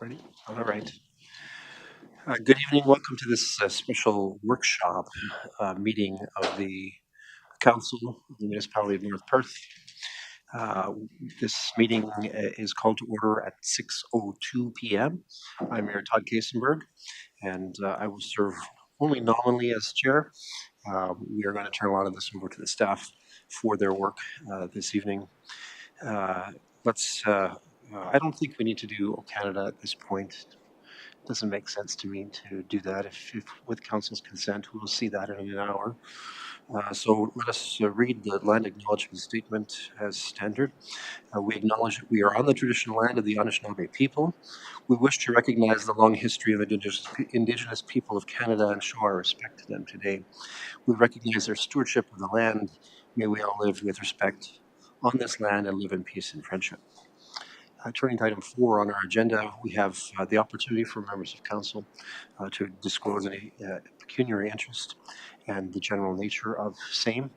Ready? All right. Good evening. Welcome to this special workshop meeting of the Council of the Municipality of North Perth. Uh, this meeting is called to order at 6:02 p.m. I'm Mayor Todd Kasenberg, and I will serve only nominally as chair. We are going to turn a lot of this over to the staff for their work this evening. Uh, let's. I don't think we need to do O Canada at this point. Doesn't make sense to me to do that. If with council's consent, we'll see that in an hour. So let us read the land acknowledgement statement as standard. We acknowledge that we are on the traditional land of the Anishinaabe people. We wish to recognize the long history of Indigenous people of Canada and show our respect to them today. We recognize their stewardship of the land. May we all live with respect on this land and live in peace and friendship. Turning to item 4 on our agenda, we have the opportunity for members of council to disclose any pecuniary interest and the general nature of same.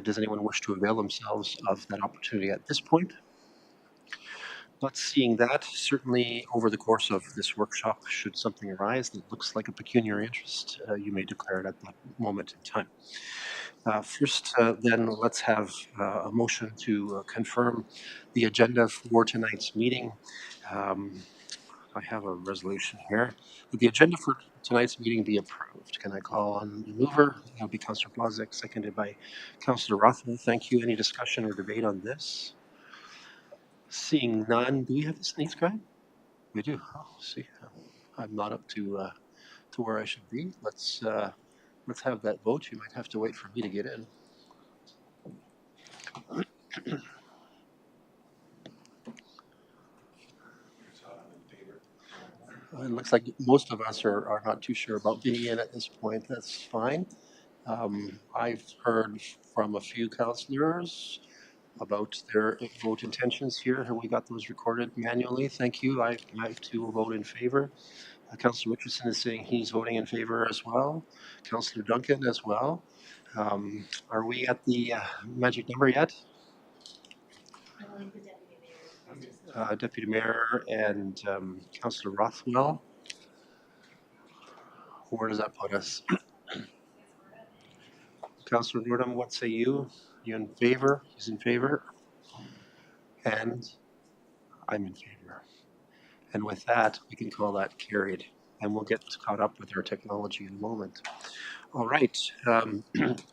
Does anyone wish to avail themselves of that opportunity at this point? Not seeing that. Certainly over the course of this workshop, should something arise that looks like a pecuniary interest, you may declare it at that moment in time. First, then, let's have a motion to confirm the agenda for tonight's meeting. Um, I have a resolution here. Would the agenda for tonight's meeting be approved? Can I call on the mover? That would be Councillor Blazek, seconded by Councillor Rothman. Thank you. Any discussion or debate on this? Seeing none, do we have the sneeze guide? We do. Oh, see, I'm not up to where I should be. Let's have that vote. You might have to wait for me to get in. It looks like most of us are not too sure about being in at this point. That's fine. I've heard from a few councillors about their vote intentions here. Have we got those recorded manually? Thank you. I too will vote in favor. Councillor Richardson is saying he's voting in favor as well. Councillor Duncan as well. Are we at the magic number yet? Deputy Mayor and Councillor Rothwell. Where does that put us? Councillor Nordum, what say you? You in favor? He's in favor? And I'm in favor. And with that, we can call that carried. And we'll get caught up with our technology in a moment. All right.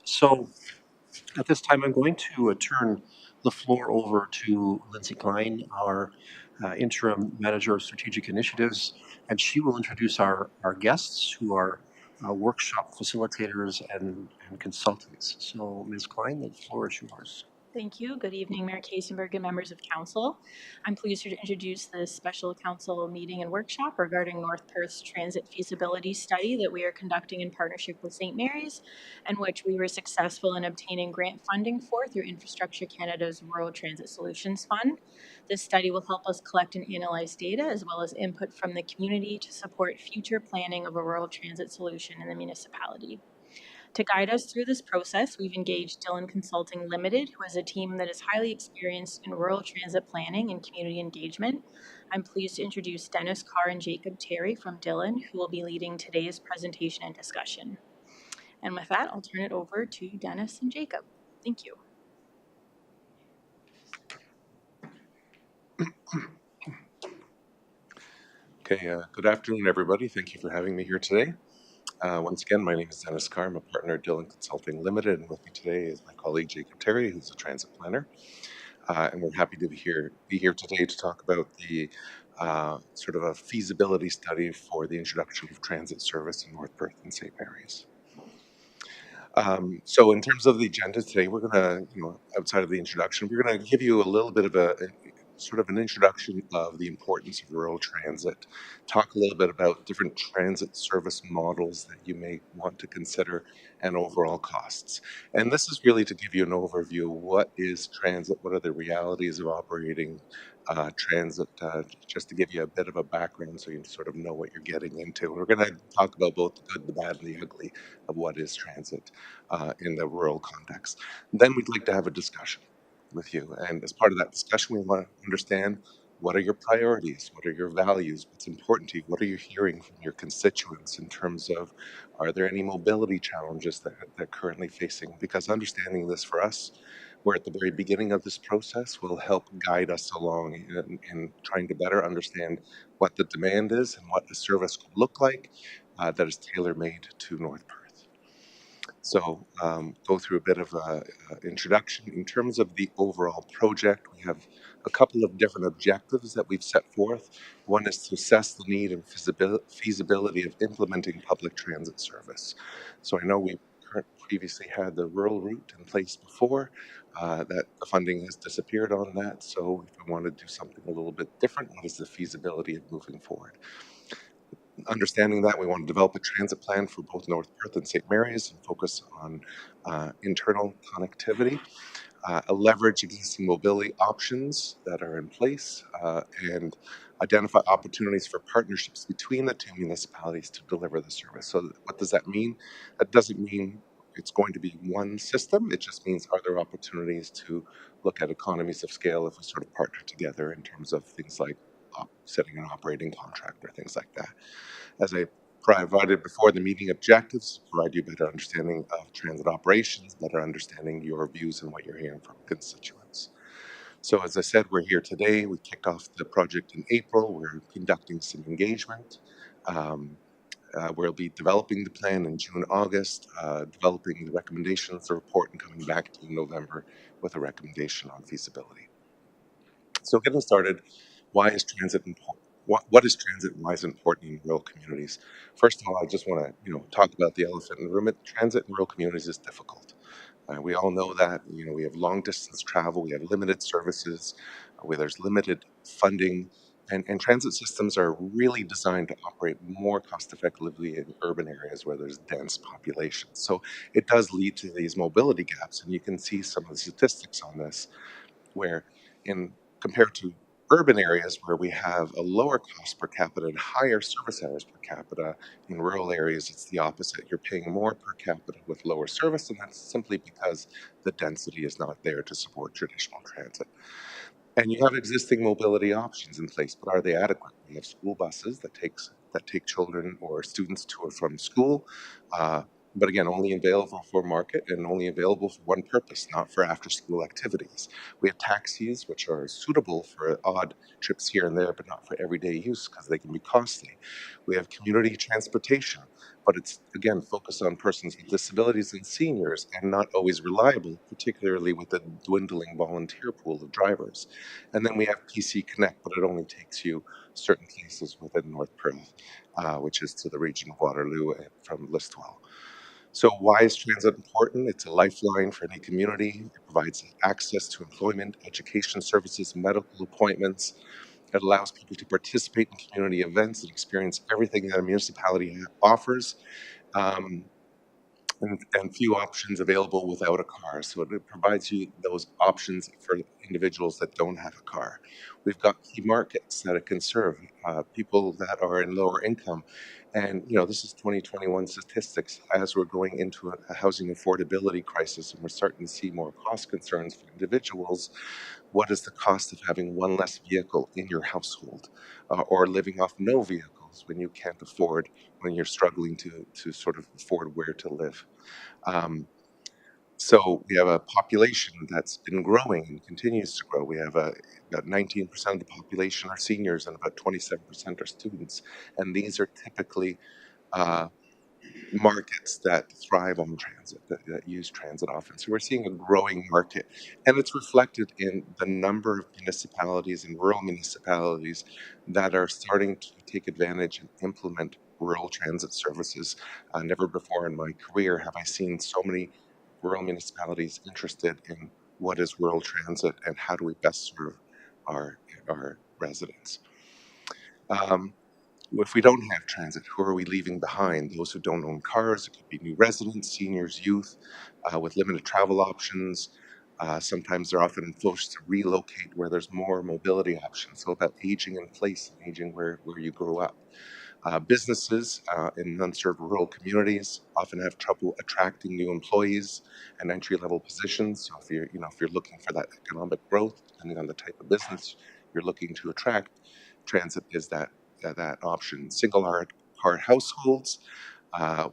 So at this time, I'm going to turn the floor over to Lindsay Klein, our interim manager of strategic initiatives, and she will introduce our guests who are workshop facilitators and consultants. So Ms. Klein, the floor is yours. Thank you. Good evening, Mayor Kasenberg and members of council. I'm pleased to introduce this special council meeting and workshop regarding North Perth's transit feasibility study that we are conducting in partnership with St. Mary's, and which we were successful in obtaining grant funding for through Infrastructure Canada's Rural Transit Solutions Fund. This study will help us collect and analyze data as well as input from the community to support future planning of a rural transit solution in the municipality. To guide us through this process, we've engaged Dillon Consulting Limited, who is a team that is highly experienced in rural transit planning and community engagement. I'm pleased to introduce Dennis Carr and Jacob Terry from Dillon, who will be leading today's presentation and discussion. And with that, I'll turn it over to Dennis and Jacob. Thank you. Okay, good afternoon, everybody. Thank you for having me here today. Once again, my name is Dennis Carr. I'm a partner at Dillon Consulting Limited, and with me today is my colleague Jacob Terry, who's a transit planner. And we're happy to be here today to talk about the sort of a feasibility study for the introduction of transit service in North Perth and St. Mary's. So in terms of the agenda today, we're going to, outside of the introduction, we're going to give you a little bit of a sort of an introduction of the importance of rural transit, talk a little bit about different transit service models that you may want to consider and overall costs. And this is really to give you an overview of what is transit, what are the realities of operating transit, just to give you a bit of a background so you sort of know what you're getting into. We're going to talk about both the good, the bad, and the ugly of what is transit in the rural context. Then we'd like to have a discussion with you. And as part of that discussion, we want to understand What are your priorities? What are your values? What's important to you? What are you hearing from your constituents in terms of, are there any mobility challenges that they're currently facing? Because understanding this for us, we're at the very beginning of this process, will help guide us along in trying to better understand what the demand is and what the service could look like that is tailor-made to North Perth. So go through a bit of an introduction. In terms of the overall project, we have a couple of different objectives that we've set forth. One is to assess the need and feasibility of implementing public transit service. So I know we previously had the rural route in place before, that the funding has disappeared on that. So if we want to do something a little bit different, what is the feasibility of moving forward? Understanding that, we want to develop a transit plan for both North Perth and St. Mary's and focus on internal connectivity, leverage existing mobility options that are in place, and identify opportunities for partnerships between the two municipalities to deliver the service. So what does that mean? That doesn't mean it's going to be one system. It just means, are there opportunities to look at economies of scale if we sort of partner together in terms of things like setting an operating contract or things like that. As I provided before, the meeting objectives provide you better understanding of transit operations, better understanding your views and what you're hearing from constituents. So as I said, we're here today. We kicked off the project in April. We're conducting some engagement. We'll be developing the plan in June, August, developing the recommendations, the report, and coming back to November with a recommendation on feasibility. So getting started, why is transit important? What is transit and why is it important in rural communities? First of all, I just want to talk about the elephant in the room. Transit in rural communities is difficult. We all know that. We have long distance travel, we have limited services, where there's limited funding, and transit systems are really designed to operate more cost effectively in urban areas where there's dense population. So it does lead to these mobility gaps, and you can see some of the statistics on this where in compared to urban areas where we have a lower cost per capita and higher service hours per capita, in rural areas it's the opposite. You're paying more per capita with lower service, and that's simply because the density is not there to support traditional transit. And you have existing mobility options in place, but are they adequate? We have school buses that take children or students to or from school, but again, only available for market and only available for one purpose, not for after-school activities. We have taxis, which are suitable for odd trips here and there, but not for everyday use because they can be costly. We have community transportation, but it's again focused on persons with disabilities and seniors and not always reliable, particularly with the dwindling volunteer pool of drivers. And then we have PC Connect, but it only takes you certain places within North Perth, which is to the region of Waterloo and from Listowel. So why is transit important? It's a lifeline for any community. It provides access to employment, education services, medical appointments. It allows people to participate in community events and experience everything that a municipality offers. Um, and few options available without a car. So it provides you those options for individuals that don't have a car. We've got key markets that it can serve, people that are in lower income. And, this is 2021 statistics as we're going into a housing affordability crisis and we're starting to see more cost concerns for individuals. What is the cost of having one less vehicle in your household, or living off no vehicles when you can't afford, when you're struggling to sort of afford where to live? Um, so we have a population that's been growing and continues to grow. We have about 19% of the population are seniors and about 27% are students. And these are typically uh, markets that thrive on transit, that use transit often. So we're seeing a growing market, and it's reflected in the number of municipalities and rural municipalities that are starting to take advantage and implement rural transit services. Never before in my career have I seen so many rural municipalities interested in what is rural transit and how do we best serve our residents. Um, if we don't have transit, who are we leaving behind? Those who don't own cars, it could be new residents, seniors, youth, with limited travel options. Sometimes they're often forced to relocate where there's more mobility options. So about aging in place and aging where you grew up. Businesses in unserved rural communities often have trouble attracting new employees and entry-level positions. So if you're looking for that economic growth, depending on the type of business you're looking to attract transit, is that option. Single car households,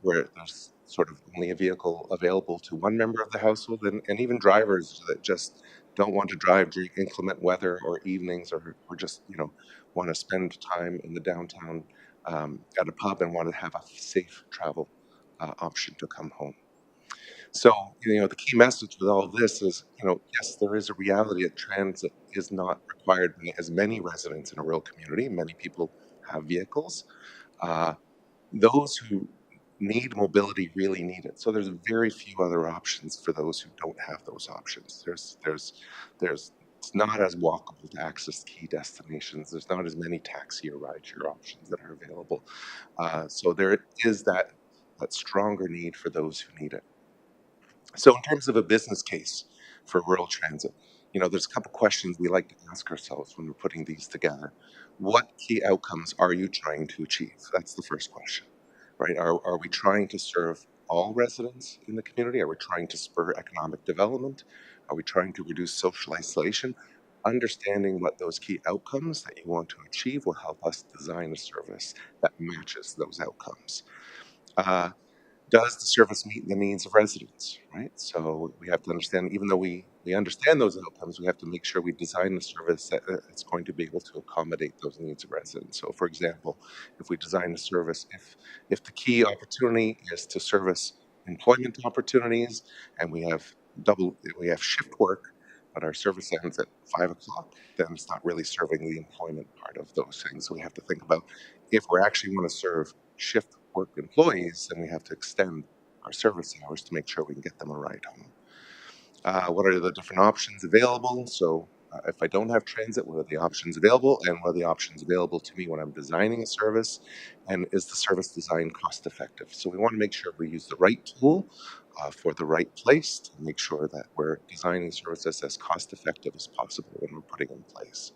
where there's sort of only a vehicle available to one member of the household, and even drivers that just don't want to drive during inclement weather or evenings, or just want to spend time in the downtown at a pub and want to have a safe travel option to come home. So, the key message with all of this is, yes, there is a reality that transit is not required by as many residents in a rural community. Many people have vehicles. Uh, those who need mobility really need it. So there's very few other options for those who don't have those options. There's it's not as walkable to access key destinations. There's not as many taxi or rideshare options that are available. So there is that stronger need for those who need it. So in terms of a business case for rural transit, there's a couple questions we like to ask ourselves when we're putting these together. What key outcomes are you trying to achieve? That's the first question, right? Are we trying to serve all residents in the community? Are we trying to spur economic development? Are we trying to reduce social isolation? Understanding what those key outcomes that you want to achieve will help us design a service that matches those outcomes. Uh, does the service meet the needs of residents, right? So we have to understand, even though we understand those outcomes, we have to make sure we design a service that it's going to be able to accommodate those needs of residents. So for example, if we design a service, if the key opportunity is to service employment opportunities, and we have shift work, but our service ends at 5 o'clock, then it's not really serving the employment part of those things. So we have to think about, if we actually want to serve shift work employees, then we have to extend our service hours to make sure we can get them a ride home. What are the different options available? So if I don't have transit, what are the options available? And what are the options available to me when I'm designing a service? And is the service design cost effective? So we want to make sure we use the right tool for the right place to make sure that we're designing services as cost effective as possible when we're putting in place.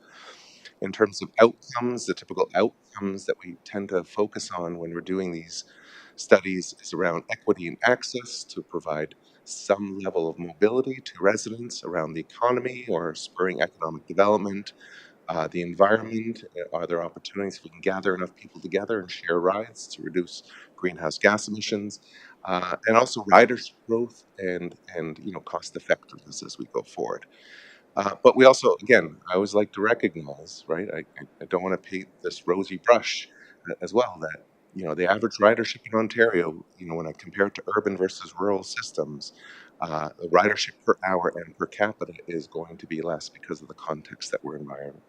In terms of outcomes, the typical outcomes that we tend to focus on when we're doing these studies is around equity and access to provide some level of mobility to residents around the economy or spurring economic development. The environment, are there opportunities if we can gather enough people together and share rides to reduce greenhouse gas emissions, and also ridership growth and cost effectiveness as we go forward. But we also, again, I always like to recognize, right? I don't want to paint this rosy brush as well, that, the average ridership in Ontario, when I compare it to urban versus rural systems, the ridership per hour and per capita is going to be less because of the context that we're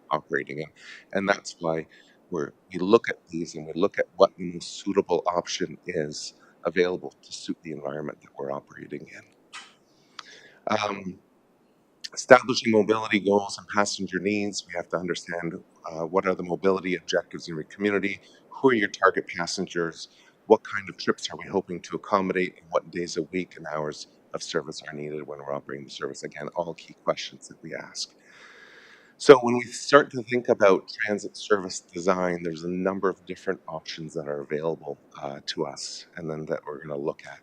operating in. And that's why we look at these and we look at what the most suitable option is available to suit the environment that we're operating in. Establishing mobility goals and passenger needs, we have to understand what are the mobility objectives in your community, who are your target passengers, what kind of trips are we hoping to accommodate, and what days a week and hours of service are needed when we're operating the service. Again, all key questions that we ask. So when we start to think about transit service design, there's a number of different options that are available to us, and then that we're going to look at.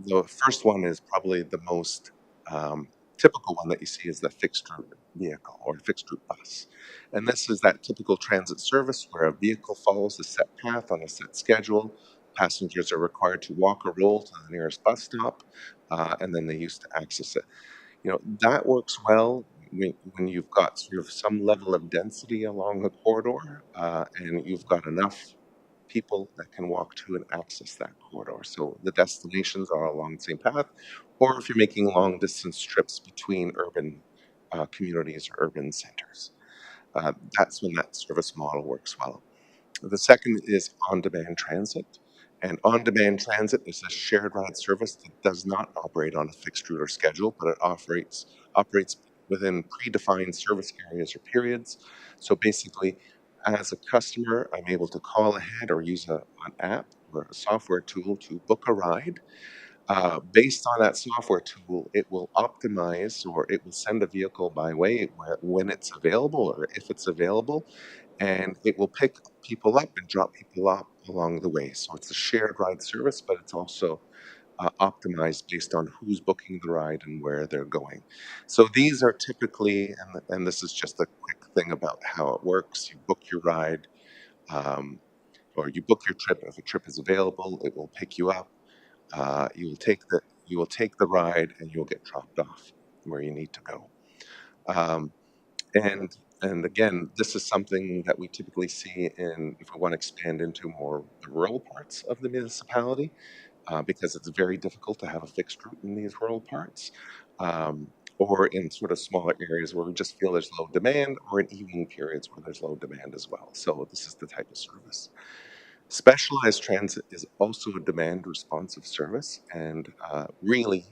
The first one is probably the most typical one that you see, is the fixed route vehicle or fixed route bus. And this is that typical transit service where a vehicle follows a set path on a set schedule. Passengers are required to walk or roll to the nearest bus stop, and then they use to access it. That works well when you've got sort of some level of density along the corridor, and you've got enough people that can walk to and access that corridor. So the destinations are along the same path, or if you're making long distance trips between urban communities or urban centers, that's when that service model works well. The second is on-demand transit. And on-demand transit is a shared ride service that does not operate on a fixed route or schedule, but it operates within predefined service areas or periods. So basically, as a customer, I'm able to call ahead or use an app or a software tool to book a ride. Based on that software tool, it will optimize, or it will send a vehicle by way when it's available or if it's available, and it will pick people up and drop people off along the way. So it's a shared ride service, but it's also optimized based on who's booking the ride and where they're going. So these are typically, and this is just a quick thing about how it works. You book your ride, or you book your trip. If a trip is available, it will pick you up. You will take the ride, and you'll get dropped off where you need to go. Um, and and again, this is something that we typically see in if we want to expand into more the rural parts of the municipality, because it's very difficult to have a fixed route in these rural parts, um, or in sort of smaller areas where we just feel there's low demand, or in evening periods where there's low demand as well. So this is the type of service. Specialized transit is also a demand responsive service, and really,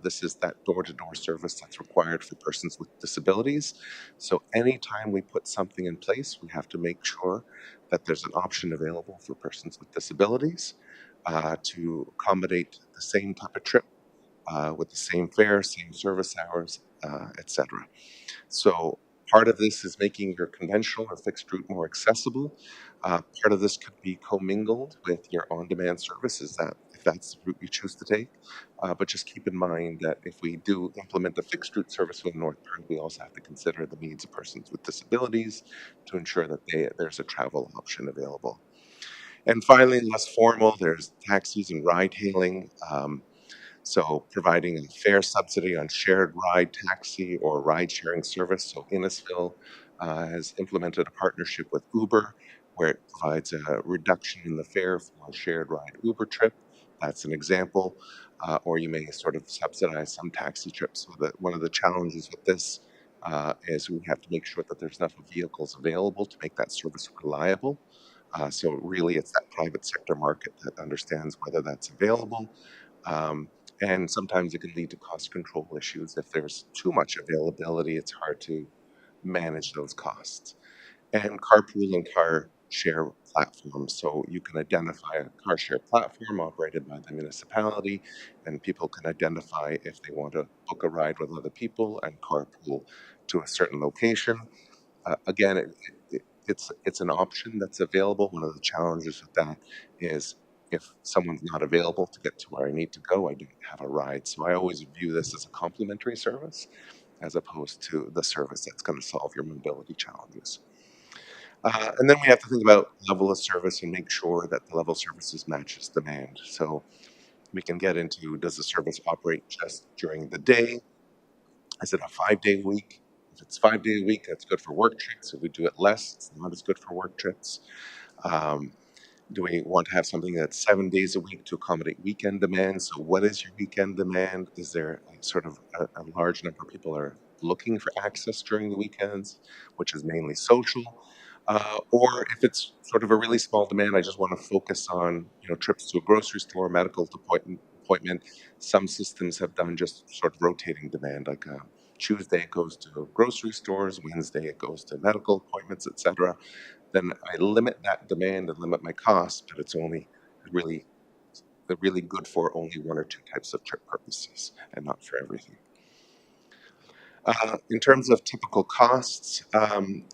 this is that door to door service that's required for persons with disabilities. So, anytime we put something in place, we have to make sure that there's an option available for persons with disabilities to accommodate the same type of trip with the same fare, same service hours, etc. So part of this is making your conventional or fixed route more accessible. Part of this could be commingled with your on-demand services that if that's the route you choose to take. But just keep in mind that if we do implement a fixed route service with North Perth, we also have to consider the needs of persons with disabilities to ensure that there's a travel option available. And finally, less formal, there's taxis and ride hailing. So providing a fare subsidy on shared ride taxi or ride sharing service. So Innisfil has implemented a partnership with Uber where it provides a reduction in the fare for a shared ride Uber trip. That's an example. Or you may sort of subsidize some taxi trips. So that one of the challenges with this is we have to make sure that there's enough vehicles available to make that service reliable. So really, it's that private sector market that understands whether that's available. Um, and sometimes it can lead to cost control issues. If there's too much availability, it's hard to manage those costs. And carpool and car share platforms. So you can identify a car share platform operated by the municipality, and people can identify if they want to book a ride with other people and carpool to a certain location. Again, it's an option that's available. One of the challenges with that is if someone's not available to get to where I need to go, I don't have a ride. So I always view this as a complementary service as opposed to the service that's going to solve your mobility challenges. And then we have to think about level of service and make sure that the level of services matches demand. So we can get into, does the service operate just during the day? Is it a 5 day week? If it's 5 day a week, that's good for work trips. If we do it less, it's not as good for work trips. Um, do we want to have something that's 7 days a week to accommodate weekend demand? So, what is your weekend demand? Is there like sort of a large number of people are looking for access during the weekends, which is mainly social? Or if it's sort of a really small demand, I just want to focus on trips to a grocery store, medical appointment. Some systems have done just sort of rotating demand, like Tuesday it goes to grocery stores, Wednesday it goes to medical appointments, etc. Then I limit that demand and limit my costs, but it's only really really good for only one or two types of trip purposes and not for everything. In terms of typical costs,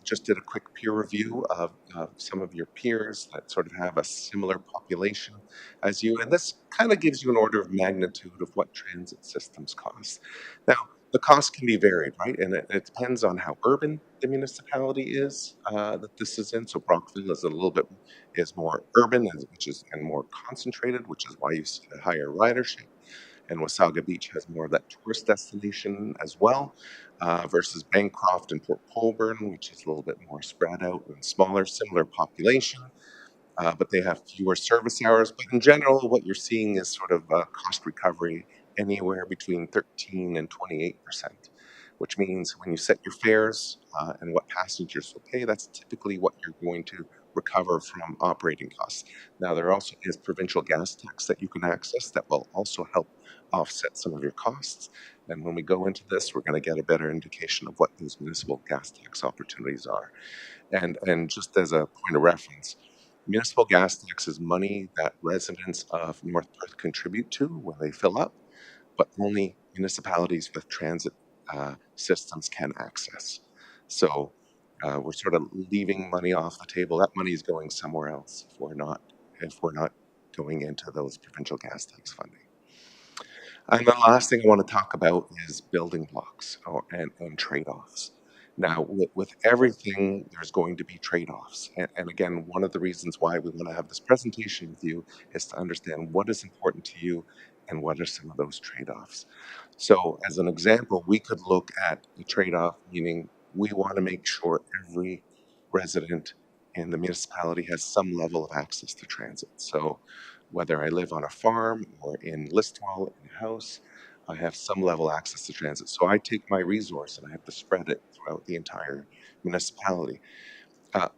just did a quick peer review of some of your peers that sort of have a similar population as you, and this kind of gives you an order of magnitude of what transit systems cost. Now, the cost can be varied, right? And it depends on how urban the municipality is that this is in. So Brockville is a little bit more urban, which is and more concentrated, which is why you see a higher ridership. And Wasaga Beach has more of that tourist destination as well, versus Bancroft and Port Colborne, which is a little bit more spread out and smaller, similar population, but they have fewer service hours. But in general, what you're seeing is sort of cost recovery anywhere between 13 and 28%, which means when you set your fares and what passengers will pay, that's typically what you're going to recover from operating costs. Now, there also is provincial gas tax that you can access that will also help offset some of your costs. And when we go into this, we're going to get a better indication of what those municipal gas tax opportunities are. And just as a point of reference, municipal gas tax is money that residents of North Perth contribute to when they fill up, but only municipalities with transit systems can access. So we're sort of leaving money off the table. That money is going somewhere else if we're not going into those provincial gas tax funding. And the last thing I want to talk about is building blocks and trade offs. Now, with everything, there's going to be trade-offs. And again, one of the reasons why we want to have this presentation with you is to understand what is important to you and what are some of those trade-offs. So as an example, we could look at the trade-off, meaning we want to make sure every resident in the municipality has some level of access to transit. So whether I live on a farm or in Listowel in a house, I have some level access to transit. So I take my resource and I have to spread it throughout the entire municipality.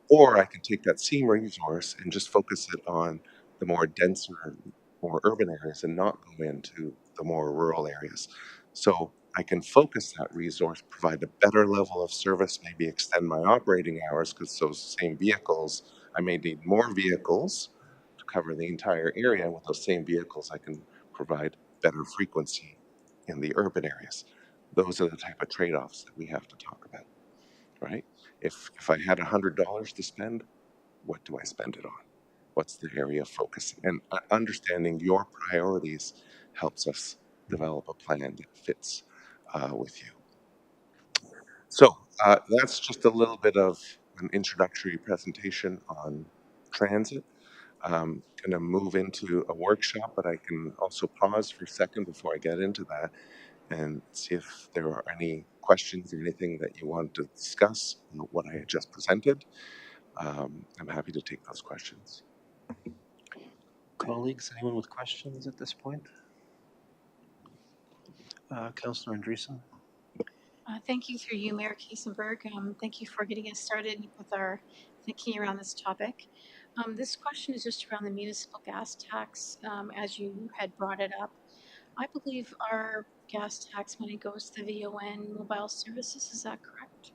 Or I can take that same resource and just focus it on the more denser, more urban areas and not go into the more rural areas. So I can focus that resource, provide a better level of service, maybe extend my operating hours because those same vehicles, I may need more vehicles to cover the entire area. With those same vehicles, I can provide better frequency in the urban areas. Those are the type of trade-offs that we have to talk about, right? If I had $100 to spend, what do I spend it on? What's the area of focus? And understanding your priorities helps us develop a plan that fits with you. So that's just a little bit of an introductory presentation on transit. Going to move into a workshop, but I can also pause for a second before I get into that and see if there are any questions or anything that you want to discuss on what I had just presented. I'm happy to take those questions. Colleagues, anyone with questions at this point? Councillor Andreessen? Thank you through you, Mayor Kiesenberg. Thank you for getting us started with our thinking around this topic. This question is just around the municipal gas tax, as you had brought it up. I believe our gas tax money goes to VON Mobile Services. Is that correct?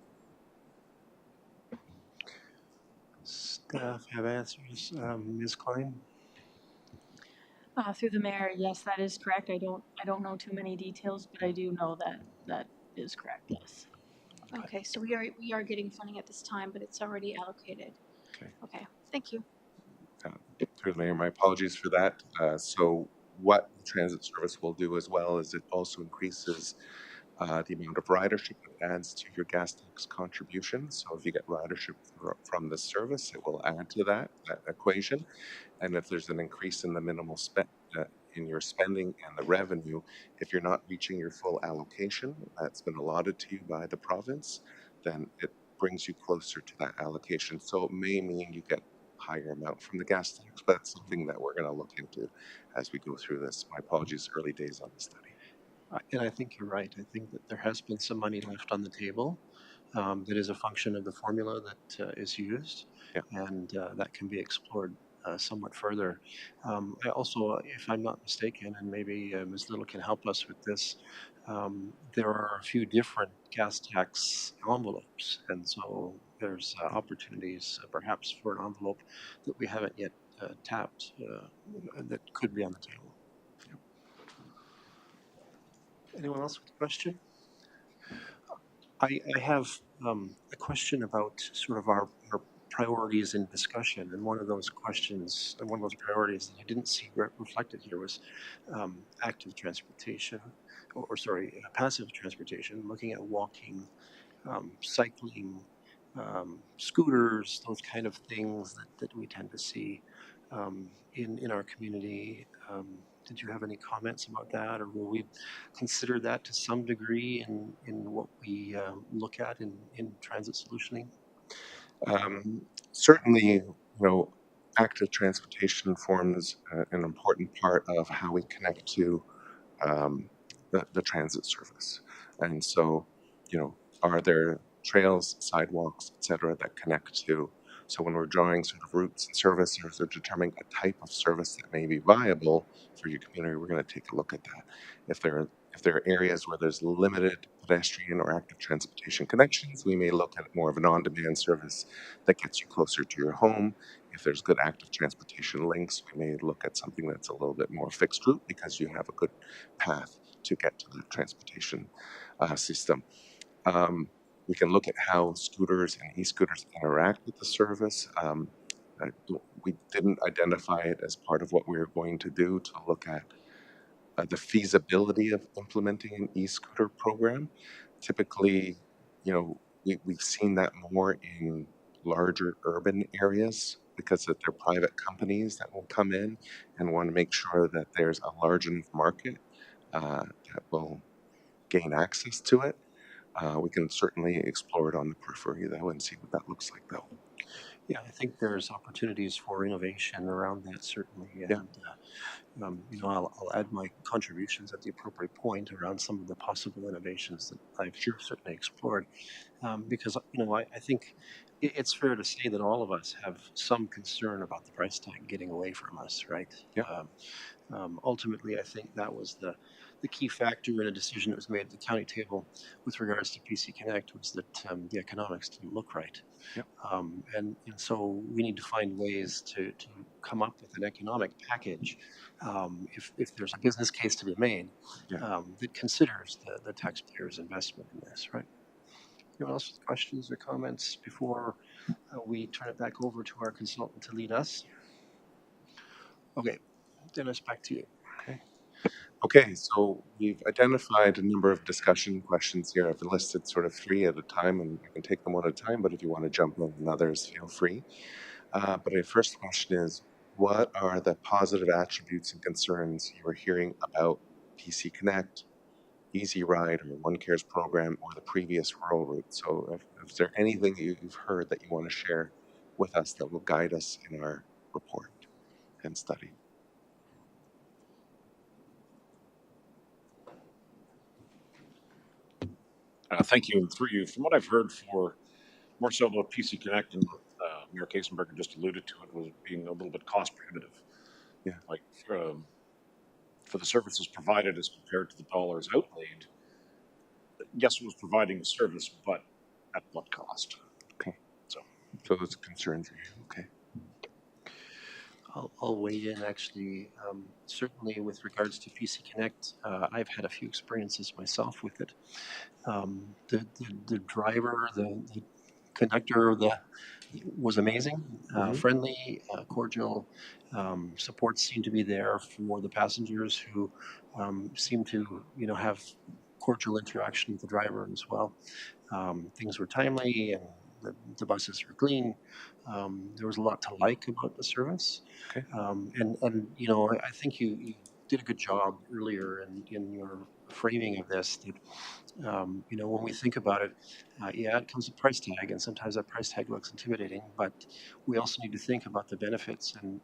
Staff have answers. Ms. Klein? Through the mayor, yes, that is correct. I don't know too many details, but I do know that that is correct. Yes. Okay, so we are getting funding at this time, but it's already allocated. Okay. Okay, thank you. Through the mayor, my apologies for that. So what the transit service will do as well is it also increases the amount of ridership it adds to your gas tax contribution. So if you get ridership from the service, it will add to that equation. And if there's an increase in the minimal spend in your spending and the revenue, if you're not reaching your full allocation that's been allotted to you by the province, then it brings you closer to that allocation. So it may mean you get higher amount from the gas tax, but it's something that we're going to look into as we go through this. My apologies, early days on the study. And I think you're right. I think that there has been some money left on the table that is a function of the formula that is used, Yeah. and that can be explored somewhat further. I also, if I'm not mistaken, and maybe Ms. Little can help us with this, there are a few different gas tax envelopes, and so there's opportunities perhaps for an envelope that we haven't yet tapped that could be on the table. Anyone else with a question? I have a question about sort of our priorities in discussion, and one of those questions, and one of those priorities that I didn't see reflected here was active transportation, or sorry, passive transportation, looking at walking, cycling, scooters, those kind of things that we tend to see in our community. Did you have any comments about that, or will we consider that to some degree in what we look at in transit solutioning? Certainly, active transportation forms an important part of how we connect to the transit service. And so, are there trails, sidewalks, et cetera, that connect to? So when we're drawing sort of routes and services or determining a type of service that may be viable for your community, we're going to take a look at that. If there are areas where there's limited pedestrian or active transportation connections, we may look at more of an on-demand service that gets you closer to your home. If there's good active transportation links, we may look at something that's a little bit more fixed route because you have a good path to get to the transportation system. We can look at how scooters and e-scooters interact with the service. We didn't identify it as part of what we were going to do to look at the feasibility of implementing an e-scooter program. Typically, We've seen that more in larger urban areas because they're private companies that will come in and want to make sure that there's a large enough market that will gain access to it. We can certainly explore it on the periphery though and see what that looks like though. Yeah, I think there's opportunities for innovation around that certainly, Yeah, and I'll add my contributions at the appropriate point around some of the possible innovations that I've sure. certainly explored, because I think it's fair to say that all of us have some concern about the price tag getting away from us, right? Yeah, Ultimately, I think that was the key factor in a decision that was made at the county table with regards to PC Connect was that the economics didn't look right. yeah, And so we need to find ways to come up with an economic package if there's a business case to be made yeah. that considers the taxpayer's investment in this, right? Anyone else with questions or comments before we turn it back over to our consultant to lead us? Okay, Dennis, back to you. Okay. Okay, so we've identified a number of discussion questions here. I've listed sort of three at a time, and I can take them one at a time, but if you want to jump in on others, feel free. But the first question is, what are the positive attributes and concerns you are hearing about PC Connect, Easy Ride, or OneCare's program, or the previous rural route? So if there anything that you've heard that you want to share with us that will guide us in our report and study? Thank you. And through you, from what I've heard for more so about PC Connect and Mayor Kasenberger just alluded to it, was being a little bit cost prohibitive. Yeah, Like for the services provided as compared to the dollars outlaid, yes, it was providing the service, but at what cost? okay. So So those concerns are you. Okay. I'll weigh in actually. Certainly, with regards to PC Connect, I've had a few experiences myself with it. The driver, the conductor, was amazing, Mm-hmm. friendly, cordial. Support seemed to be there for the passengers who seemed to, have cordial interaction with the driver as well. Things were timely and the buses were clean. There was a lot to like about the service. Okay. I think you did a good job earlier in your framing of this that, when we think about it, yeah, it comes with a price tag, and sometimes that price tag looks intimidating, but we also need to think about the benefits and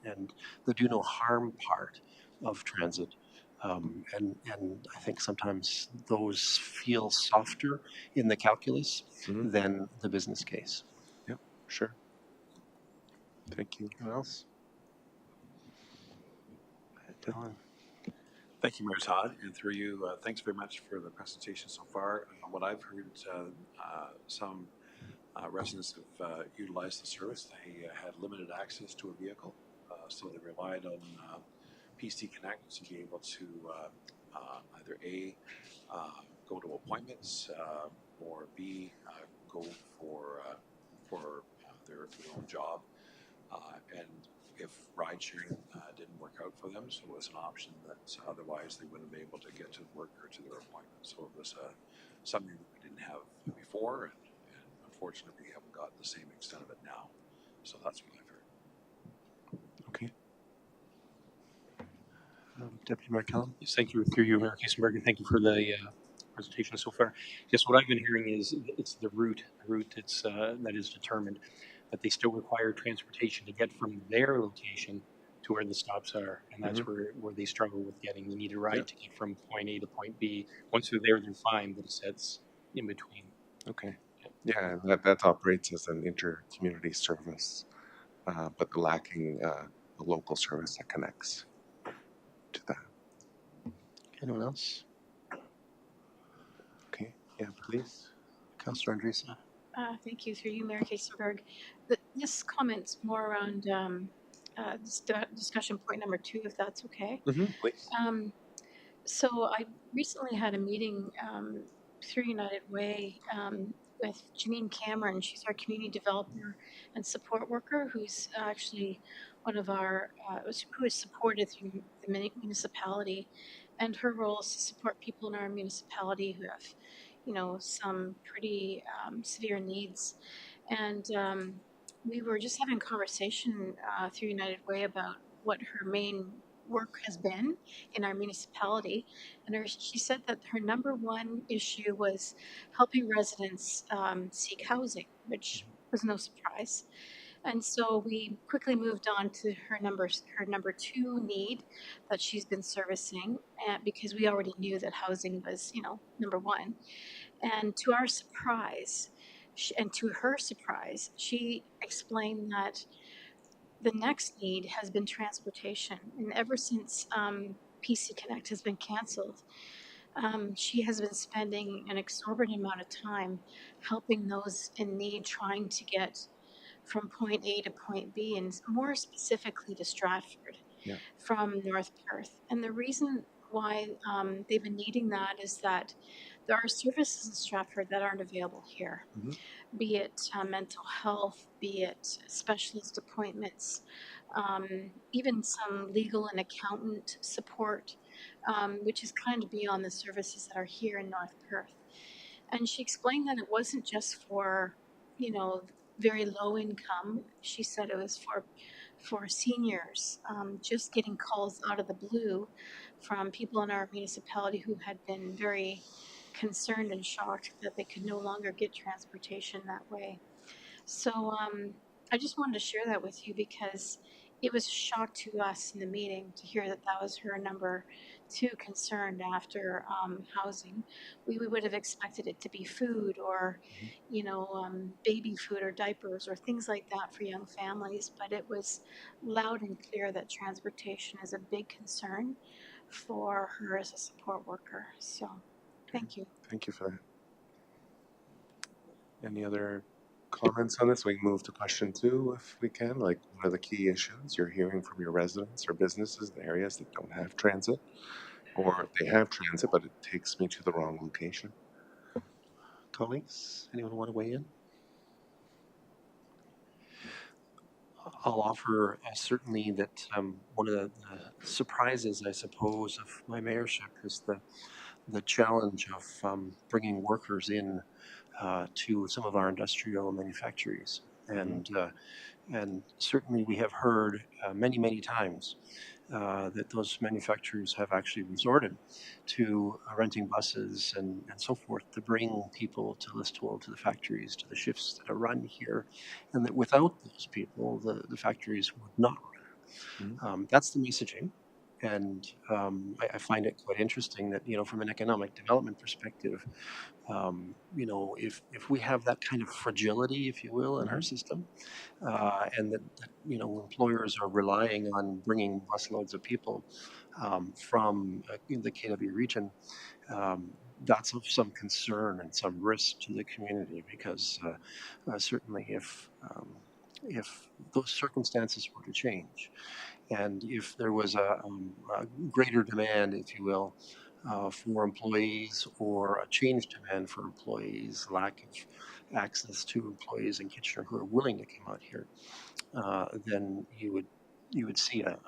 the do no harm part of transit. And I think sometimes those feel softer in the calculus Mm-hmm. than the business case. Yep. Sure. Thank you. What else? Dylan. Thank you, Mayor Todd, and through you, thanks very much for the presentation so far. What I've heard, some residents have utilized the service. They had limited access to a vehicle, so they relied on PC Connect to be able to either A, go to appointments, or B, go for their own job. And if ride sharing didn't work out for them, so it was an option that otherwise they wouldn't be able to get to work or to their appointment. So it was something that we didn't have before, and unfortunately we haven't got the same extent of it now. So that's what I've heard. Okay. Deputy Mayor Kellum. Yes, thank you. Through you, Mayor Kasenberg, and thank you for the presentation so far. Yes, what I've been hearing is it's the route it's, that is determined, that they still require transportation to get from their location to where the stops are, and that's where they struggle with getting. They need a ride to get from point A to point B. Once they're there, they're fine, but it's that's in between. Okay. Yeah, that operates as an inter-community service, but lacking a local service that connects to that. Anyone else? Okay. Yeah, please. Councillor Andresa. Thank you. Through you, Mayor Kasenberg. This comment's more around discussion point number 2, if that's okay. Please. So I recently had a meeting through United Way with Janine Cameron. She's our community developer and support worker, who's actually one of our who is supported through the municipality, and her role is to support people in our municipality who have some pretty severe needs. And we were just having a conversation through United Way about what her main work has been in our municipality. And she said that her number one issue was helping residents seek housing, which was no surprise. And so we quickly moved on to her number two need that she's been servicing, because we already knew that housing was, number one. And to our surprise, and to her surprise, she explained that the next need has been transportation. And ever since PC Connect has been canceled, she has been spending an exorbitant amount of time helping those in need, trying to get from point A to point B, and more specifically to Stratford from North Perth. And the reason why they've been needing that is that there are services in Stratford that aren't available here, be it mental health, be it specialist appointments, even some legal and accountant support, which is kind of beyond the services that are here in North Perth. And she explained that it wasn't just for, very low income. She said it was for seniors, just getting calls out of the blue from people in our municipality who had been very concerned and shocked that they could no longer get transportation that way. So I just wanted to share that with you because it was a shock to us in the meeting to hear that that was her number two concern after housing. We would have expected it to be food or, baby food or diapers or things like that for young families, but it was loud and clear that transportation is a big concern for her as a support worker. So thank you. Thank you for that. Any other comments on this? We can move to question 2 if we can. Like, what are the key issues you're hearing from your residents or businesses in areas that don't have transit, or they have transit but it takes me to the wrong location? Colleagues, anyone want to weigh in? I'll offer certainly that one of the surprises, I suppose, of my mayorship is the challenge of bringing workers in to some of our industrial manufactories. And certainly we have heard many times that those manufacturers have actually resorted to renting buses and so forth to bring people to Listowel, to the factories, to the shifts that are run here, and that without those people, the factories would not run. That's the messaging. And I find it quite interesting that, from an economic development perspective, if we have that kind of fragility, if you will, in our system, and that employers are relying on bringing busloads of people from the KW region, that's of some concern and some risk to the community because certainly if those circumstances were to change, and if there was a greater demand, if you will, for employees, or a change demand for employees, lack of access to employees in Kitchener who are willing to come out here, then you would see a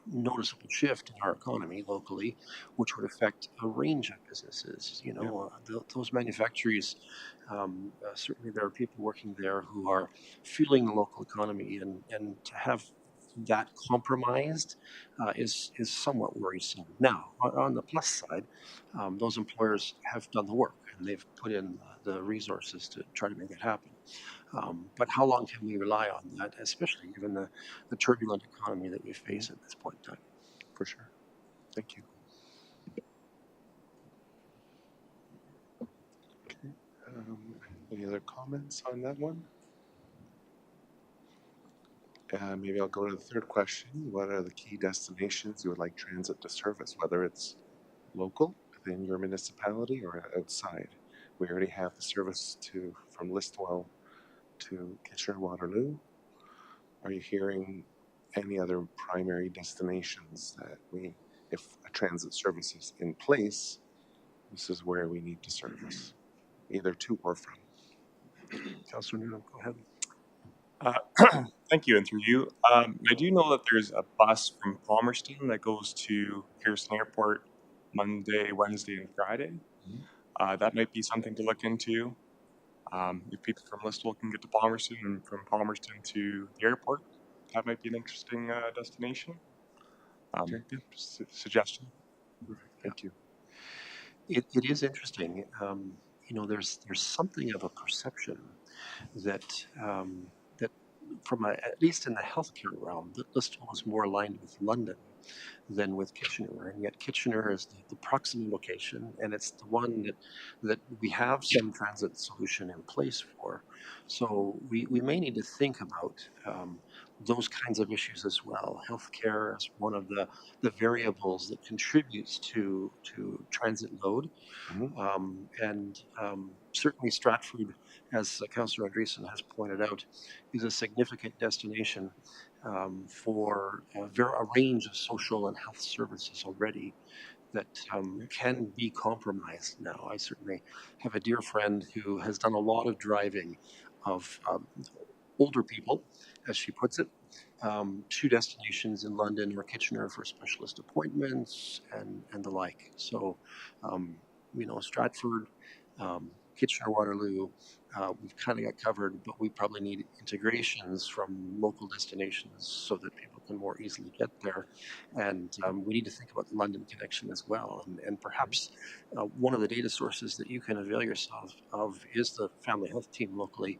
noticeable shift in our economy locally, which would affect a range of businesses. Those manufacturers, certainly there are people working there who are fueling the local economy, and to have that compromised is somewhat worrisome. Now, on the plus side, those employers have done the work and they've put in the resources to try to make it happen. But how long can we rely on that, especially given the turbulent economy that we face at this point in time? For sure. Thank you. Okay. Any other comments on that one? Maybe I'll go to the third question. What are the key destinations you would like transit to service, whether it's local within your municipality or outside? We already have the service from Listowel to Kitchener-Waterloo. Are you hearing any other primary destinations that if a transit service is in place, this is where we need to service, either to or from? Councillor Noonan, go ahead. Thank you, and through you. I do know that there's a bus from Palmerston that goes to Pearson Airport Monday, Wednesday, and Friday. That might be something to look into. If people from Listowel can get to Palmerston and from Palmerston to the airport, that might be an interesting destination. Okay. Yeah, just a suggestion. Thank you. It is interesting. There's something of a perception that that at least in the healthcare realm, that Listowel is more aligned with London than with Kitchener, and yet Kitchener is the proximate location, and it's the one that we have some transit solution in place for. So we may need to think about those kinds of issues as well. Healthcare is one of the variables that contributes to transit load. Mhm. Certainly Stratford, as Councillor Andreessen has pointed out, is a significant destination for a range of social and health services already that can be compromised now. I certainly have a dear friend who has done a lot of driving of older people, as she puts it, to destinations in London or Kitchener for specialist appointments and the like. So, Stratford, Kitchener, Waterloo, we've kind of got covered, but we probably need integrations from local destinations so that people can more easily get there. And we need to think about the London connection as well. And perhaps one of the data sources that you can avail yourself of is the family health team locally,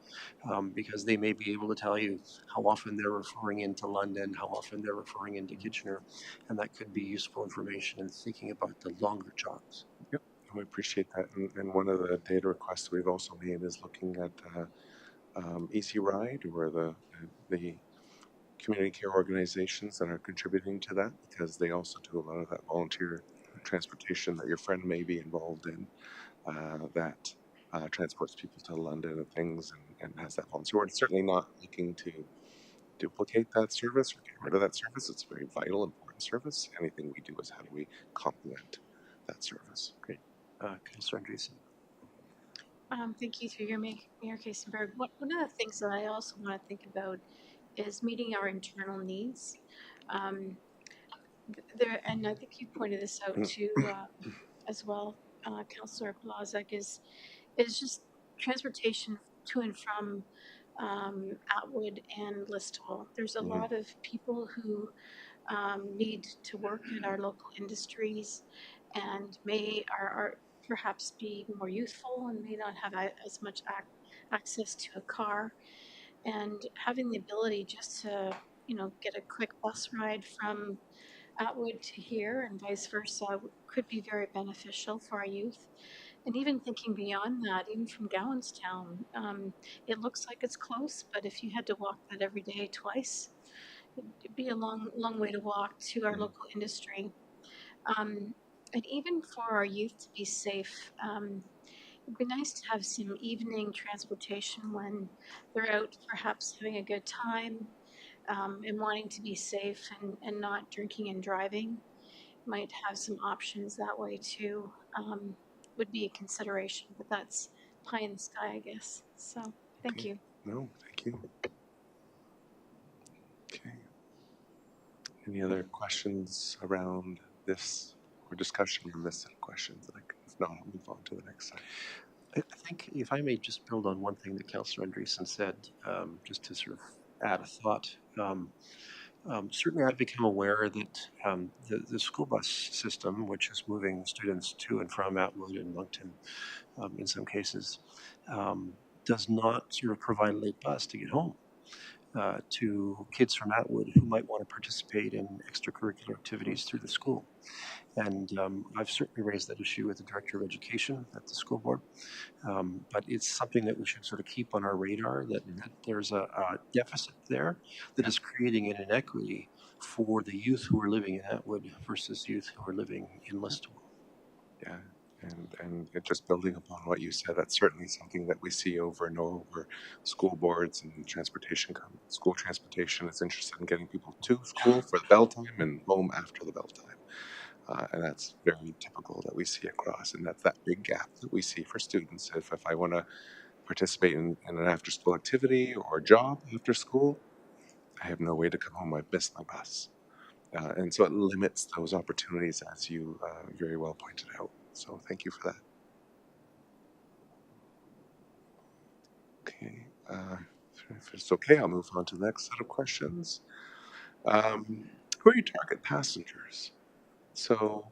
because they may be able to tell you how often they're referring into London, how often they're referring into Kitchener, and that could be useful information in thinking about the longer jobs. Yep, we appreciate that. And one of the data requests we've also made is looking at Easy Ride, or the community care organizations that are contributing to that, because they also do a lot of that volunteer transportation that your friend may be involved in, that transports people to London and things, and has that volunteer. We're certainly not looking to duplicate that service or get rid of that service. It's a very vital, important service. Anything we do is how do we complement that service. Great. Councillor Andreessen. Thank you through your Mayor Kasenberg. One of the things that I also want to think about is meeting our internal needs. And I think you pointed this out too, as well, Councillor Blazek, is just transportation to and from Atwood and Listowel. There's a lot of people who need to work in our local industries and are perhaps be more youthful and may not have as much access to a car. And having the ability just to, get a quick bus ride from Atwood to here and vice versa could be very beneficial for our youth. And even thinking beyond that, even from Gowanstown, it looks like it's close, but if you had to walk that every day twice, it'd be a long way to walk to our local industry. And even for our youth to be safe, it'd be nice to have some evening transportation when they're out perhaps having a good time, and wanting to be safe and not drinking and driving. Might have some options that way too. Would be a consideration, but that's pie in the sky, I guess. So thank Okay. you. No, thank you. Okay. Any other questions around this, or discussion on this set of questions? If not, I'll move on to the next slide. I think if I may just build on one thing that Councillor Andreessen said, just to sort of add a thought. Certainly, I've become aware that the school bus system, which is moving students to and from Atwood and Moncton in some cases, does not sort of provide a late bus to get home to kids from Atwood who might want to participate in extracurricular activities through the school. And I've certainly raised that issue with the Director of Education at the school board. But it's something that we should sort of keep on our radar, that there's a deficit there that is creating an inequity for the youth who are living in Atwood versus youth who are living in Listowel. Yeah, and just building upon what you said, that's certainly something that we see over and over. School boards and school transportation is interested in getting people to school for the bell time and home after the bell time. And that's very typical that we see across, and that's that big gap that we see for students. If I want to participate in an after-school activity or job after school, I have no way to come home. I've missed my bus. And so it limits those opportunities, as you very well pointed out. So thank you for that. Okay. If it's okay, I'll move on to the next set of questions. Who are your target passengers? So,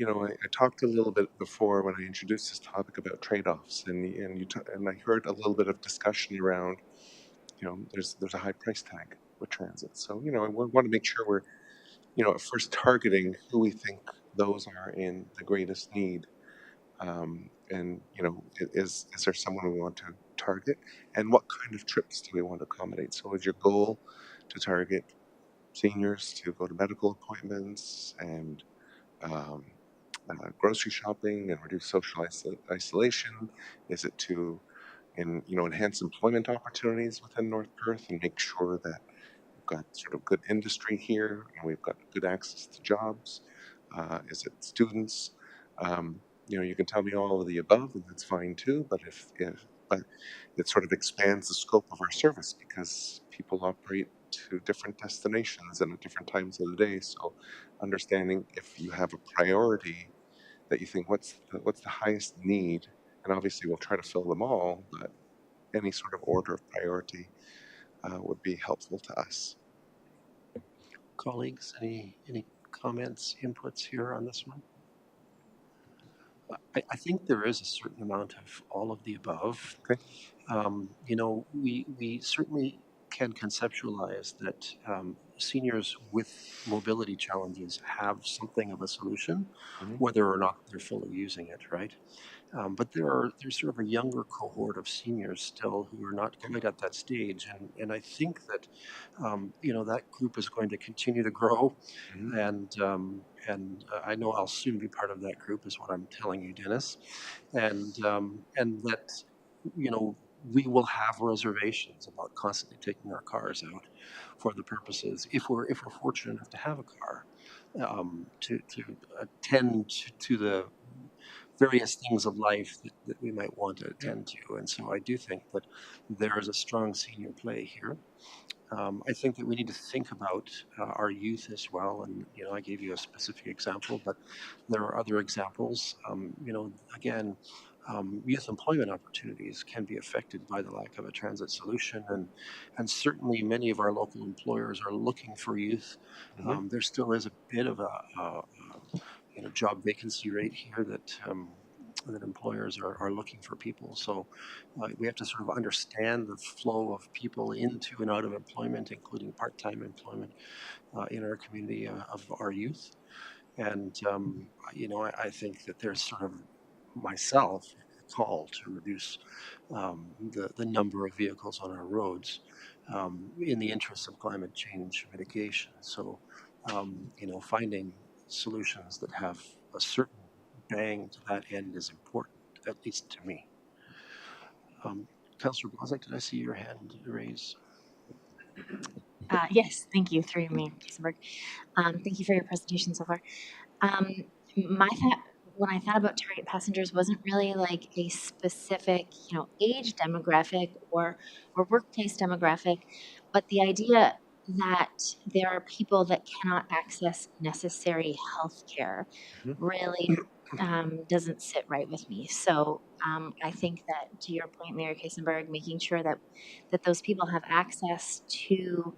I talked a little bit before when I introduced this topic about trade-offs, and I heard a little bit of discussion around, there's a high price tag with transit. So, I want to make sure we're, at first targeting who we think those are in the greatest need. And is there someone we want to target, and what kind of trips do we want to accommodate? So, is your goal to target seniors to go to medical appointments and um, grocery shopping and reduce social isolation? Is it to enhance employment opportunities within North Perth and make sure that we've got sort of good industry here and we've got good access to jobs? Is it students? You can tell me all of the above, and that's fine too. But it sort of expands the scope of our service because people operate to different destinations and at different times of the day. So, understanding if you have a priority that you think what's the highest need, and obviously we'll try to fill them all, but any sort of order of priority would be helpful to us. Colleagues, any comments, inputs here on this one? I think there is a certain amount of all of the above. Okay. We certainly can conceptualize that seniors with mobility challenges have something of a solution, Mm-hmm. whether or not they're fully using it, right? But there's sort of a younger cohort of seniors still who are not quite at that stage, and I think that that group is going to continue to grow, Mm-hmm. and I know I'll soon be part of that group, is what I'm telling you, Dennis, and that you know we will have reservations about constantly taking our cars out for the purposes, if we're fortunate enough to have a car, to attend to the various things of life that we might want to attend to. And so I do think that there is a strong senior play here. I think that we need to think about our youth as well. And, I gave you a specific example, but there are other examples. Again, youth employment opportunities can be affected by the lack of a transit solution. And certainly many of our local employers are looking for youth. Mm-hmm. There still is a bit of a job vacancy rate here that employers are looking for people. So we have to sort of understand the flow of people into and out of employment, including part-time employment in our community of our youth. And I think that there's sort of myself a call to reduce the number of vehicles on our roads in the interest of climate change mitigation. So finding solutions that have a certain bang to that end is important, at least to me. Councillor Blazek, did I see your hand raised? Yes, thank you, through Mayor Kiesenberg. Thank you for your presentation so far. My thought when I thought about target passengers wasn't really like a specific, age demographic or workplace demographic, but the idea that there are people that cannot access necessary health care Mm-hmm. really doesn't sit right with me. So I think that, to your point, Mayor Kiesenberg, making sure that those people have access to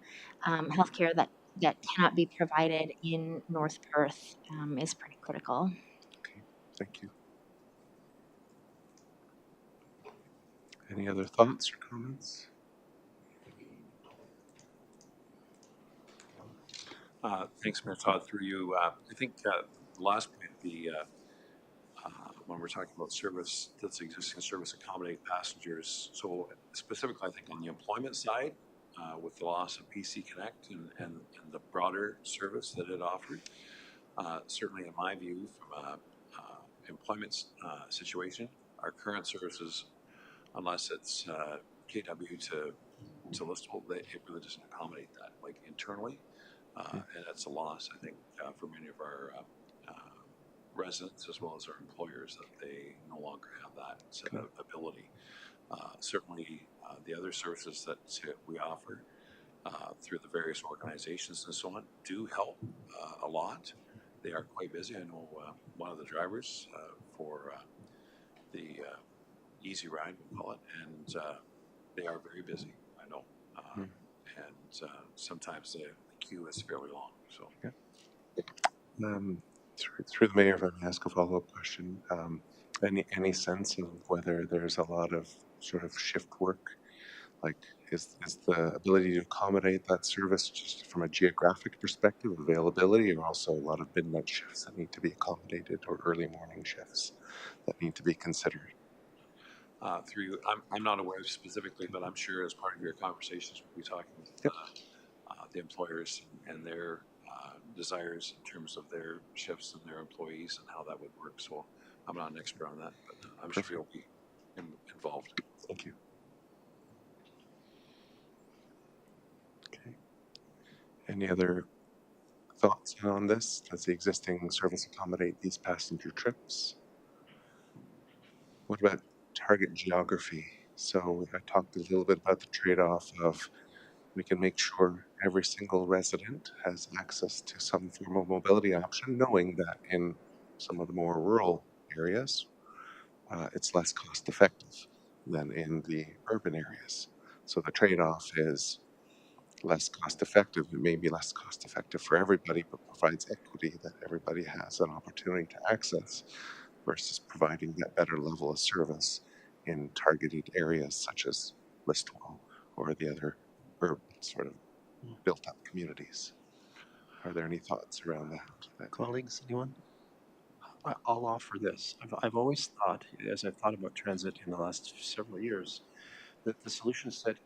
healthcare that cannot be provided in North Perth is pretty critical. Okay. Thank you. Any other thoughts or comments? Thanks, Mayor Todd, through you. I think the last point, when we're talking about service, that's existing service accommodate passengers. So specifically, I think on the employment side, with the loss of PC Connect and the broader service that it offered, certainly in my view, from a employment situation, our current services, unless it's KW to Listowel, it really doesn't accommodate that, like internally. And that's a loss, I think, for many of our residents as well as our employers, that they no longer have that ability. Certainly, the other services that we offer through the various organizations and so on do help a lot. They are quite busy. I know one of the drivers for the Easy Ride, we call it, and they are very busy, I know. Hmm. And sometimes the queue is fairly long, so. Yeah. Through the mayor, if I may ask a follow-up question, any sense of whether there's a lot of sort of shift work? Like, is the ability to accommodate that service just from a geographic perspective, availability, or also a lot of midnight shifts that need to be accommodated, or early morning shifts that need to be considered? Through, I'm not aware specifically, but I'm sure as part of your conversations, we'll be talking with Yep. the employers and their desires in terms of their shifts and their employees and how that would work. So I'm not an expert on that, but I'm sure Perfect. you'll be involved. Thank you. Okay. Any other thoughts on this? Does the existing service accommodate these passenger trips? What about target geography? So I talked a little bit about the trade-off of we can make sure every single resident has access to some form of mobility option, knowing that in some of the more rural areas, it's less cost effective than in the urban areas. So the trade-off is less cost effective. It may be less cost effective for everybody, but provides equity that everybody has an opportunity to access versus providing that better level of service in targeted areas such as Listowel or the other urban sort of built up communities. Are there any thoughts around that? Colleagues, anyone? I'll offer this. I've always thought, as I've thought about transit in the last several years, that the solution set,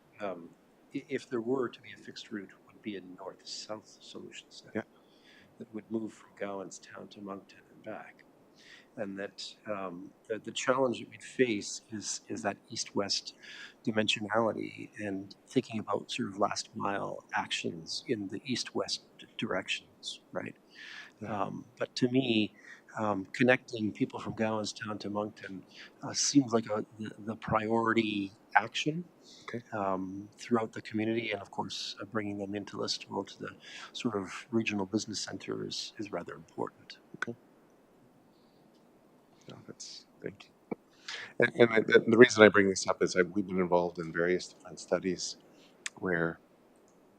if there were to be a fixed route, would be a north-south solution set Yeah. that would move from Gowanstown to Moncton and back. And that the challenge that we'd face is that east-west dimensionality and thinking about sort of last mile actions in the east-west directions, right? Yeah. But to me, connecting people from Gowanstown to Moncton seems like the priority action Okay. throughout the community, and of course, bringing them into Listowel to the sort of regional business center is rather important. Okay. No, that's thank you. And the reason I bring this up is we've been involved in various different studies where,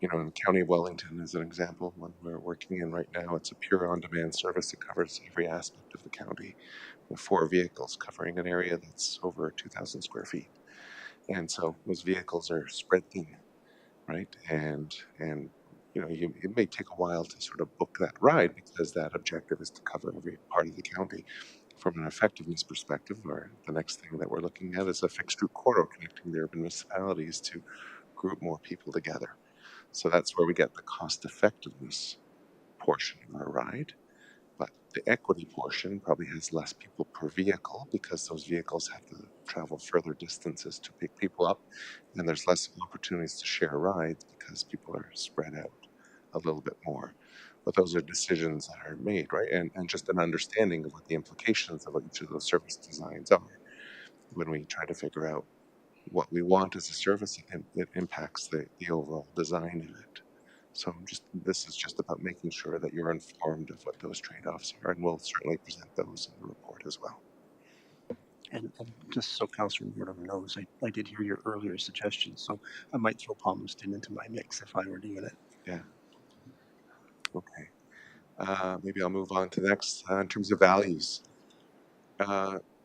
you know, in the County of Wellington, as an example, one we're working in right now, it's a pure on-demand service that covers every aspect of the county with 4 vehicles covering an area that's over 2,000 square feet. And so those vehicles are spread thin, right? And you know, it may take a while to sort of book that ride because that objective is to cover every part of the county. From an effectiveness perspective, or the next thing that we're looking at is a fixed route corridor connecting the urban municipalities to group more people together. So that's where we get the cost effectiveness portion of our ride. But the equity portion probably has less people per vehicle because those vehicles have to travel further distances to pick people up. And there's less opportunities to share rides because people are spread out a little bit more. But those are decisions that are made, right? And just an understanding of what the implications of each of those service designs are when we try to figure out what we want as a service, it impacts the overall design of it. So this is just about making sure that you're informed of what those trade-offs are, and we'll certainly present those in the report as well. And just so Councillor Mordum knows, I did hear your earlier suggestions, so I might throw Palmerston into my mix if I were doing it. Yeah. Okay. Maybe I'll move on to the next in terms of values.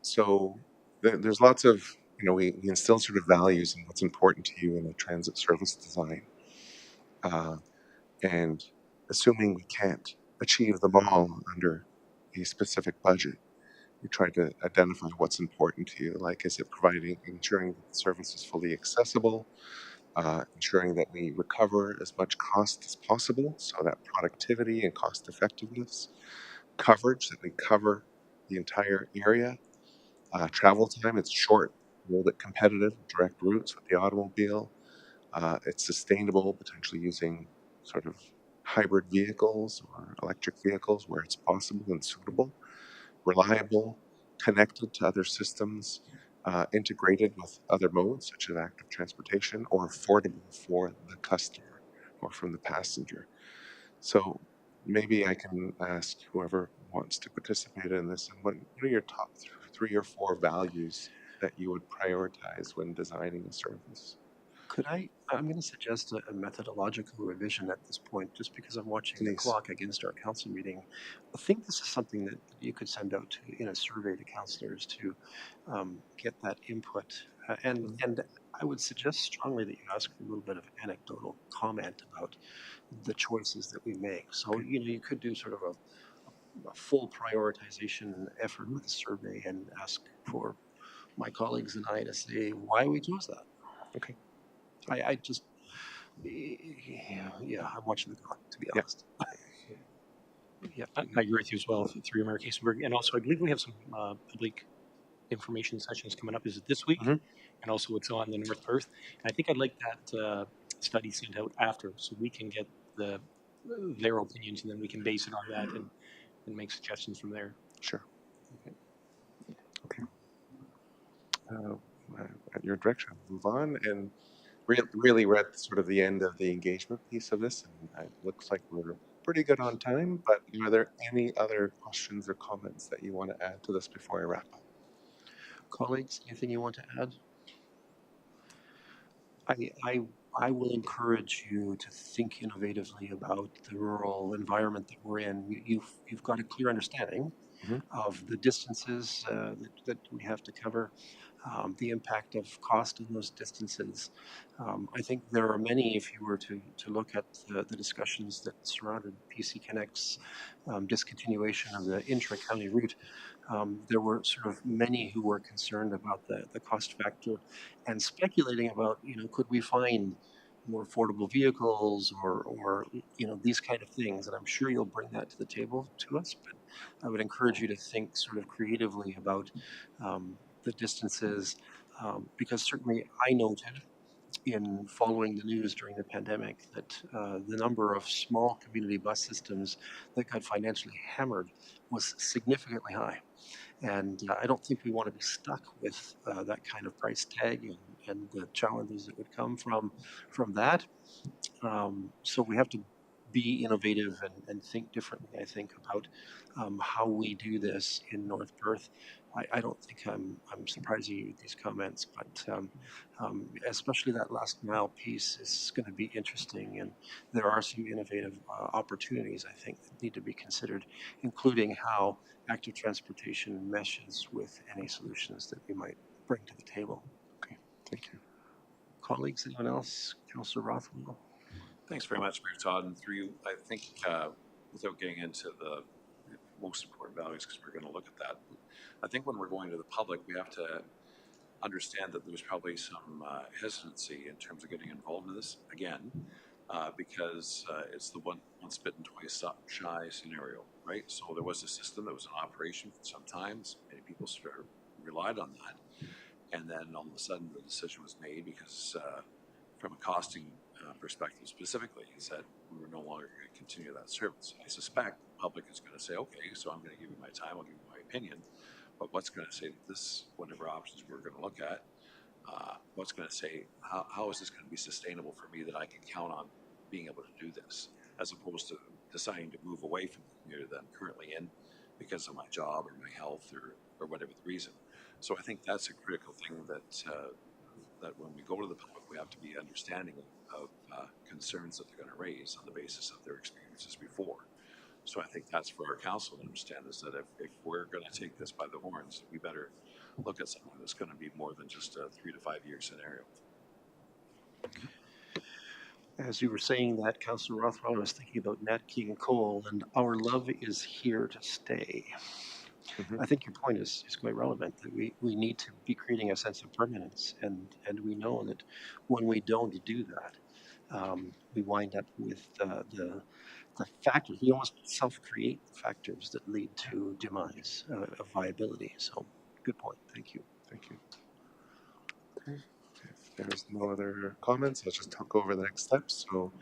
So there's lots of, you know, we instill sort of values and what's important to you in a transit service design. And assuming we can't achieve them all under a specific budget, we try to identify what's important to you. Like, is it ensuring that the service is fully accessible, ensuring that we recover as much cost as possible, so that productivity and cost effectiveness, coverage, that we cover the entire area, travel time, it's short, a little bit competitive, direct routes with the automobile, it's sustainable, potentially using sort of hybrid vehicles or electric vehicles where it's possible and suitable, reliable, connected to other systems, integrated with other modes such as active transportation, or affordable for the customer or from the passenger. So maybe I can ask whoever wants to participate in this, and what are your top 3 or 4 values that you would prioritize when designing a service? I'm going to suggest a methodological revision at this point, just because I'm watching the Please. clock against our council meeting. I think this is something that you could send out in a survey to councillors to get that input. And I would suggest strongly that you ask for a little bit of anecdotal comment about the choices that we make. So, Okay. you could do sort of a full prioritization effort with a survey and ask for my colleagues and I to say why we chose that. Okay. I just, yeah, I'm watching the clock, to be Yeah. honest. Yeah. I agree with you as well through Mayor Kasenberg. And also, I believe we have some public information sessions coming up. Is it this week? Mhm. And also, it's on the North Perth. And I think I'd like that study sent out after, so we can get their opinions, and then we can base it on that and make suggestions from there. Sure. Okay. At your direction, move on. And really, we're at sort of the end of the engagement piece of this, and it looks like we're pretty good on time. But are there any other questions or comments that you want to add to this before I wrap up? Colleagues, anything you want to add? I will encourage you to think innovatively about the rural environment that we're in. You've got a clear understanding Mhm. of the distances that we have to cover, the impact of cost in those distances. I think there are many, if you were to look at the discussions that surrounded PC Connect's discontinuation of the intra-county route, there were sort of many who were concerned about the cost factor and speculating about, could we find more affordable vehicles or these kind of things. And I'm sure you'll bring that to the table to us, but I would encourage you to think sort of creatively about the distances, because certainly I noted in following the news during the pandemic that the number of small community bus systems that got financially hammered was significantly high. And I don't think we want to be stuck with that kind of price tag and the challenges that would come from that. So we have to be innovative and think differently, I think, about how we do this in North Perth. I don't think I'm surprising you with these comments, but especially that last mile piece is going to be interesting. And there are some innovative opportunities, I think, that need to be considered, including how active transportation meshes with any solutions that we might bring to the table. Okay, thank you. Colleagues, anyone else? Councillor Rothwell? Thanks very much, Mayor Todd. And through you, I think, without getting into the most important values, because we're going to look at that, I think when we're going to the public, we have to understand that there's probably some hesitancy in terms of getting involved in this again, because it's the once bitten, twice shy scenario, right? So there was a system that was in operation for some times. Many people sort of relied on that. And then all of a sudden the decision was made because from a costing perspective specifically, is that we were no longer going to continue that service. I suspect the public is going to say, okay, so I'm going to give you my time, I'll give you my opinion, but what's going to say that this, whatever options we're going to look at, what's going to say, how is this going to be sustainable for me that I can count on being able to do this, as opposed to deciding to move away from the community that I'm currently in because of my job or my health or whatever the reason. So I think that's a critical thing that that when we go to the public, we have to be understanding of concerns that they're going to raise on the basis of their experiences before. So I think that's for our council to understand, is that if we're going to take this by the horns, we better look at something that's going to be more than just a 3 to 5 year scenario. As you were saying that, Councillor Rothwell, I was thinking about Nat King Cole and our love is here to stay. Mhm. I think your point is quite relevant, that we need to be creating a sense of permanence. And we know that when we don't do that, we wind up with the factors, we almost self-create the factors that lead to demise of viability. So good point. Thank you. Thank you. Okay. If there's no other comments, let's just talk over the next steps. So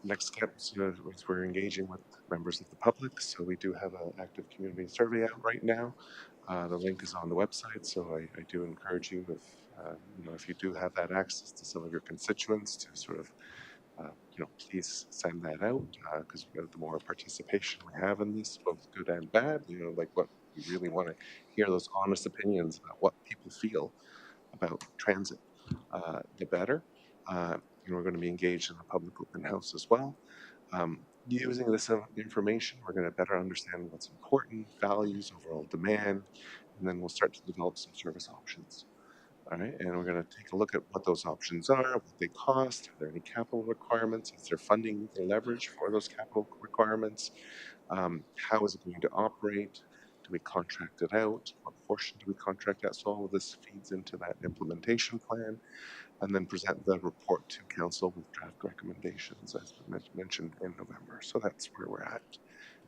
next steps is we're engaging with members of the public. So we do have an active community survey out right now. The link is on the website. So I do encourage you, if you do have that access to some of your constituents, to sort of please send that out, because the more participation we have in this, both good and bad, like what we really want to hear those honest opinions about what people feel about transit, the better. We're going to be engaged in a public open house as well. Using this information, we're going to better understand what's important, values, overall demand, and then we'll start to develop some service options. All right, and we're going to take a look at what those options are, what they cost, are there any capital requirements, is there funding or leverage for those capital requirements, how is it going to operate, do we contract it out, what portion do we contract out, so all of this feeds into that implementation plan, and then present the report to council with draft recommendations as mentioned in November. So that's where we're at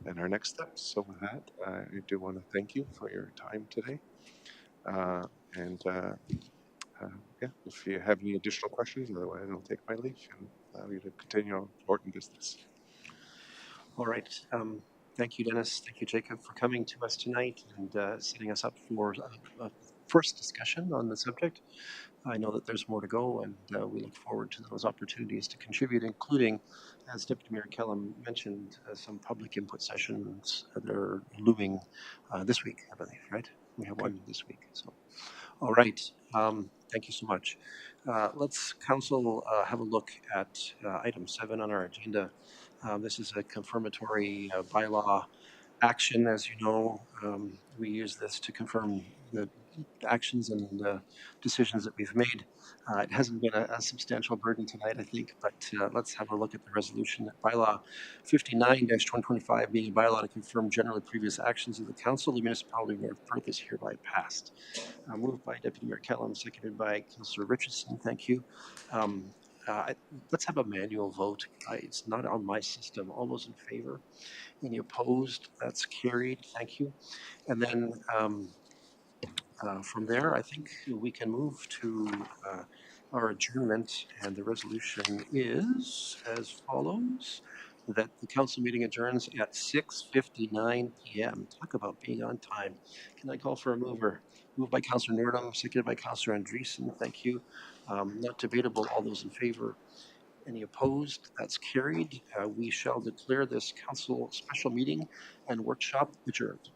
and our next steps. So with that, I do want to thank you for your time today. Yeah, if you have any additional questions, otherwise I'll take my leave and allow you to continue on important business. All right. Thank you, Dennis. Thank you, Jacob, for coming to us tonight and setting us up for a first discussion on the subject. I know that there's more to go, and we look forward to those opportunities to contribute, including, as Deputy Mayor Kellum mentioned, some public input sessions that are looming this week, I believe, right? We have one this week. So, all right. Thank you so much. Let's, Council, have a look at item 7 on our agenda. This is a confirmatory bylaw action. As you know, we use this to confirm the actions and decisions that we've made. It hasn't been a substantial burden tonight, I think, but let's have a look at the resolution. Bylaw 59-2025 being a bylaw to confirm generally previous actions of the Council, the Municipality of North Perth is hereby passed. Moved by Deputy Mayor Kellum, seconded by Councillor Richardson. Thank you. Let's have a manual vote. It's not on my system. All those in favor? Any opposed? That's carried. Thank you. And then from there, I think we can move to our adjournment, and the resolution is as follows: that the council meeting adjourns at 6:59 p.m. Talk about being on time. Can I call for a mover? Moved by Councillor Nordum, seconded by Councillor Andreessen. Thank you. Not debatable. All those in favor? Any opposed? That's carried. We shall declare this council special meeting and workshop adjourned.